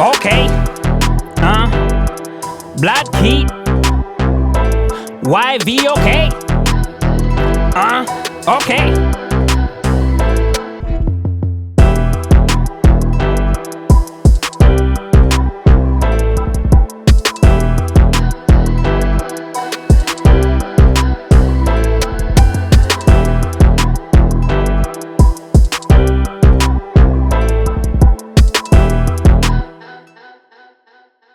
Okay. Blood Kid YVOK. Okay.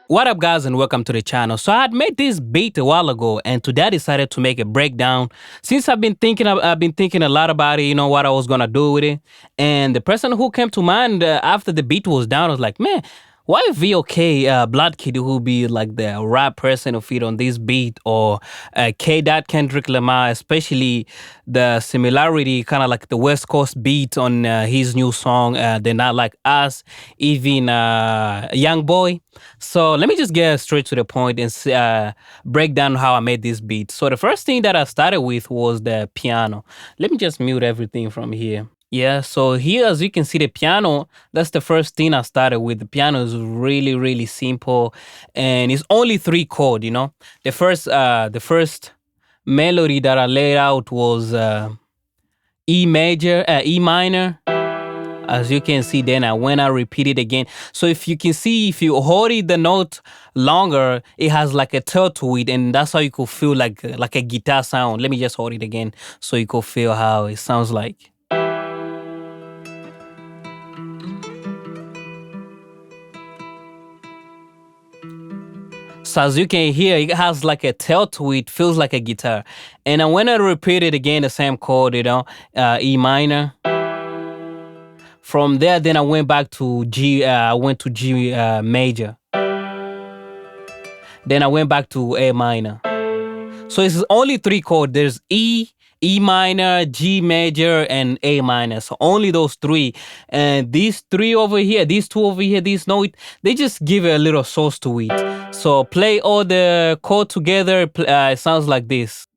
What up, guys, and welcome to the channel. So I had made this beat a while ago, and today I decided to make a breakdown. Since I've been thinking a lot about it, what I was gonna do with it. And the person who came to mind after the beat was down was like, man, why VOK Blood Kid who be like the rap person who feed on this beat, or K. Kendrick Lamar, especially the similarity, kind of like the West Coast beat on his new song, They're Not Like Us, even Young Boy. So let me just get straight to the point and break down how I made this beat. So the first thing that I started with was the piano. Let me just mute everything from here. Yeah, so here, as you can see, the piano, that's the first thing I started with. The piano is really, really simple, and it's only 3 chords. The first melody that I laid out was E major, E minor. As you can see, then I repeat it again. So if you can see, if you hold it the note longer, it has like a tail to it, and that's how you could feel like a guitar sound. Let me just hold it again so you could feel how it sounds like. So as you can hear, it has like a tail to it, feels like a guitar. And then when I repeat it again, the same chord, E minor. From there, then I went back to G. I went to G major. Then I went back to A minor. So it's only 3 chords. There's E, E minor, G major, and A minor. So only those 3. And these 3 over here, these 2 over here, these note, they just give a little sauce to it. So play all the chords together. It sounds like this.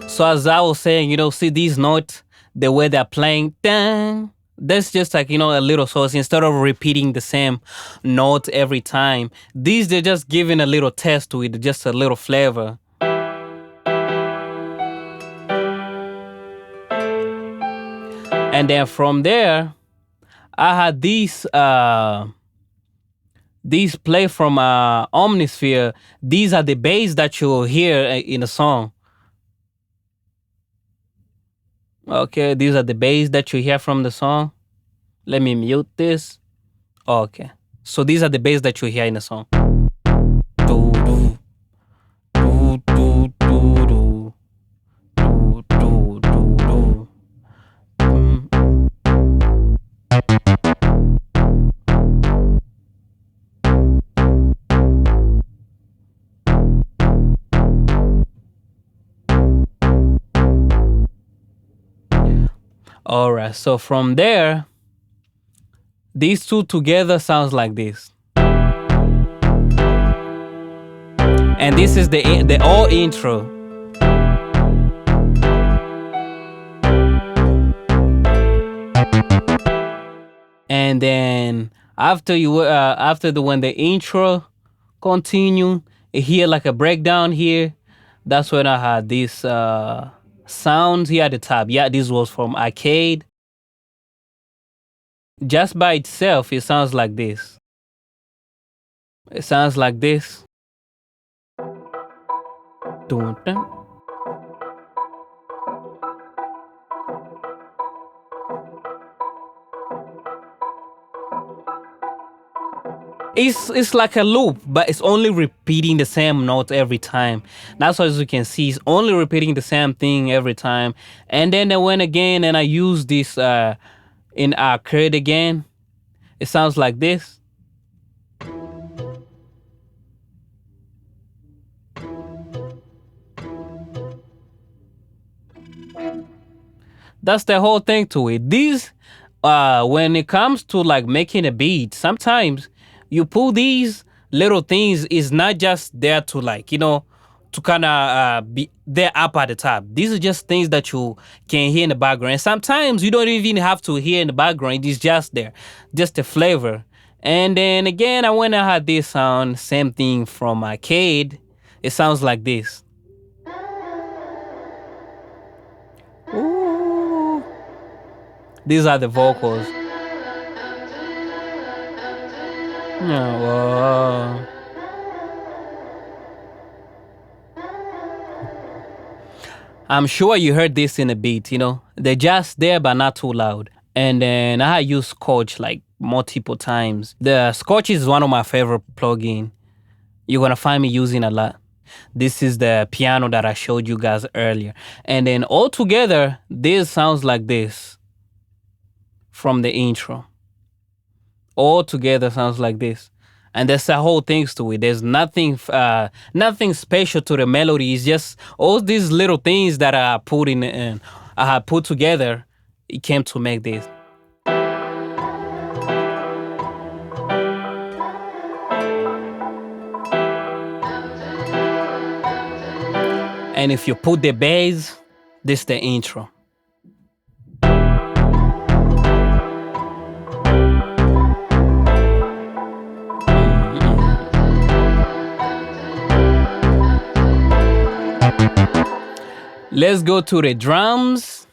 So as I was saying, see these notes, the way they're playing, dang, that's just like, a little sauce. Instead of repeating the same note every time, they're just giving a little taste to it, just a little flavor. And then from there, I had these play from Omnisphere. These are the bass that you'll hear in the song. Okay, these are the bass that you hear from the song. Let me mute this. Okay, so these are the bass that you hear in the song. Do, do, do, do, do, do. Do, do, do, do. All right, so from there, these 2 together sounds like this. And this is the all intro. And then after when the intro continue, you hear like a breakdown here. That's when I had this sounds here at the top. Yeah, this was from Arcade. Just by itself, it sounds like this. It sounds like this. Dun, dun. It's like a loop, but it's only repeating the same note every time. That's what, as you can see, it's only repeating the same thing every time. And then I went again and I used this in Arcade again. It sounds like this. That's the whole thing to it. These, when it comes to like making a beat, sometimes you pull these little things is not just there to like, to kind of be there up at the top. These are just things that you can hear in the background. And sometimes you don't even have to hear in the background. It's just there, just the flavor. And then again, I went and had this sound, same thing from Arcade. It sounds like this. Ooh. These are the vocals. Yeah, whoa. I'm sure you heard this in a beat, you know. They're just there but not too loud. And then I use Scotch like multiple times. The Scotch is one of my favorite plugin. You're gonna find me using a lot. This is the piano that I showed you guys earlier. And then all together, this sounds like this from the intro. All together sounds like this. And there's a whole things to it. There's nothing special to the melody. It's just all these little things that I put in and I have put together. It came to make this. And if you put the bass, this is the intro. Let's go to the drums.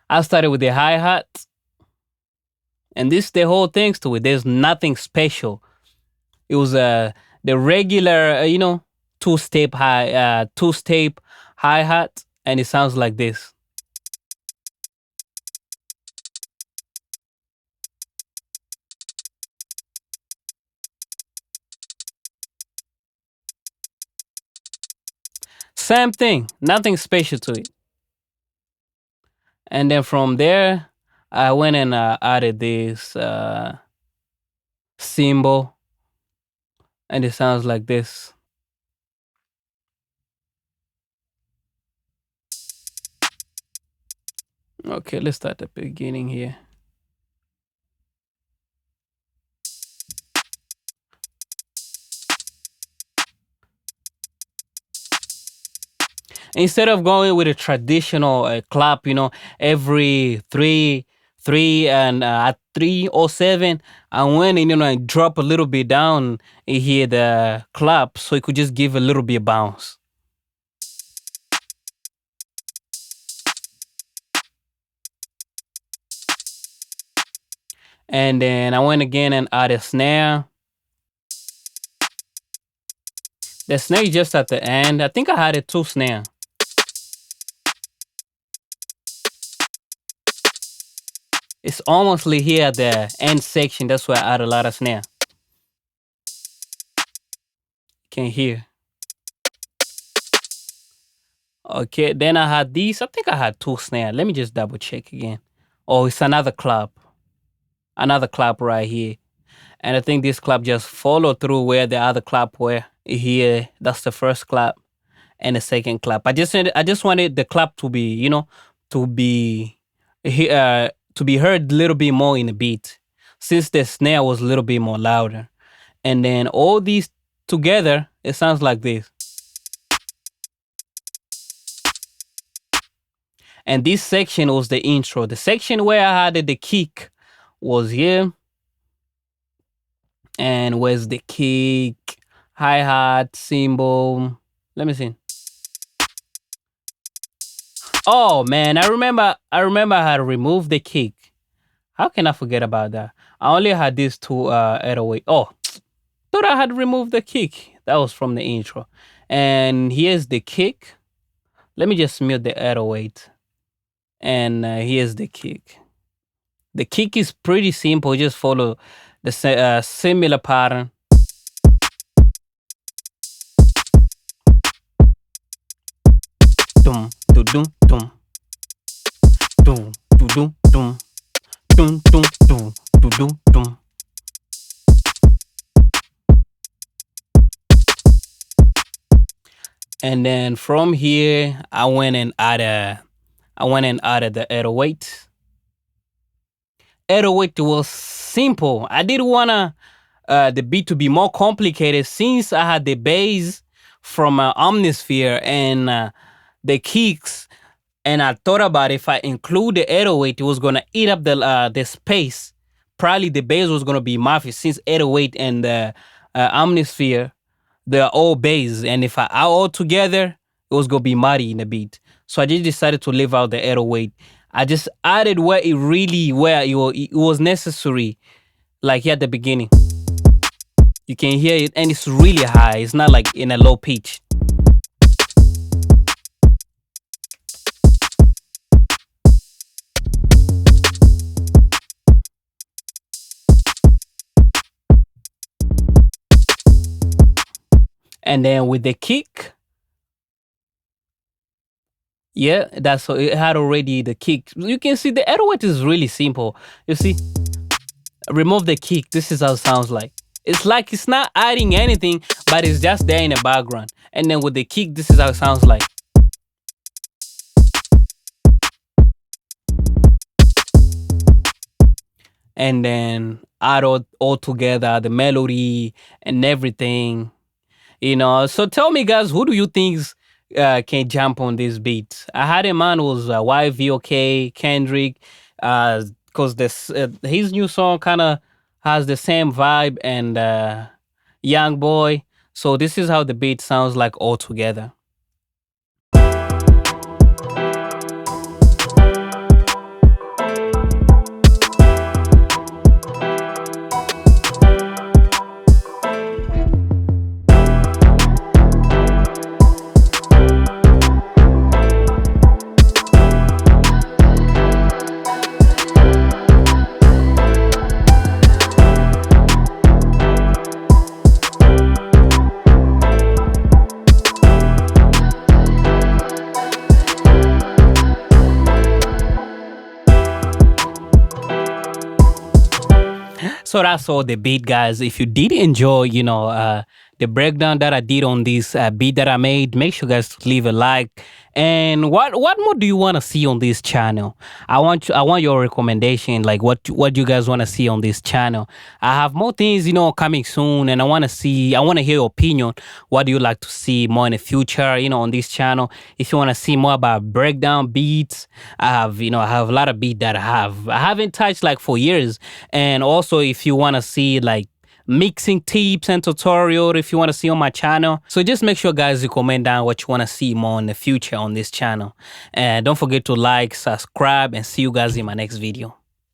I started with the hi-hat. And this the whole things to it. There's nothing special. It was the regular, two-step two-step hi-hat, and it sounds like this. Same thing, nothing special to it. And then from there, I went and added this cymbal, and it sounds like this. Okay, let's start at the beginning here. Instead of going with a traditional clap, every three and at 307, I went and I drop a little bit down here the clap, so it could just give a little bit bounce. And then I went again and added snare. The snare is just at the end. I think I had it two snare. It's almost here at the end section. That's why I add a lot of snare. Can hear. Okay, then I had these. I think I had two snare. Let me just double check again. Oh, it's another clap. Another clap right here. And I think this clap just followed through where the other clap were. Here, that's the first clap and the second clap. I just wanted the clap to be, to be to be heard a little bit more in the beat, since the snare was a little bit more louder. And then all these together, it sounds like this. And this section was the intro. The section where I had the kick was here. And where's the kick, hi-hat, cymbal? Let me see. Oh man, I remember I had removed the kick. How can I forget about that? I only had these two 808. Oh, thought I had removed the kick. That was from the intro. And here's the kick. Let me just mute the 808. And here's the kick. The kick is pretty simple. Just follow the similar pattern. Dum dum dum dum dum dum dum dum dum dum dum dum. And then from here, I went and added the 808. 808 was simple. I didn't wanna the beat to be more complicated since I had the bass from Omnisphere and the kicks. And I thought about if I include the 808, it was gonna eat up the space. Probably the bass was gonna be mafia since 808 and the Omnisphere, they're all bass. And if I add all together, it was gonna be muddy in the beat. So I just decided to leave out the 808. I just added where it was necessary, like here at the beginning. You can hear it, and it's really high. It's not like in a low pitch. And then with the kick, yeah, that's so it had already the kick. You can see the 808 is really simple. You see, remove the kick. This is how it sounds like. It's like it's not adding anything, but it's just there in the background. And then with the kick, this is how it sounds like. And then add all together the melody and everything. So tell me, guys, who do you think can jump on this beat? I had in mind was YVOK, Kendrick, because this his new song kind of has the same vibe and Young Boy. So this is how the beat sounds like all together. So that's all the beat, guys. If you did enjoy, the breakdown that I did on this beat that I made, make sure guys to leave a like. And what more do you want to see on this channel? I want your recommendation, like what you guys want to see on this channel. I have more things, coming soon, and I want to hear your opinion. What do you like to see more in the future, on this channel? If you want to see more about breakdown beats, I have a lot of beats that I haven't touched like for years. And also, if you want to see like mixing tips and tutorial, if you want to see on my channel, so just make sure guys you comment down what you want to see more in the future on this channel. And don't forget to like, subscribe, and see you guys in my next video.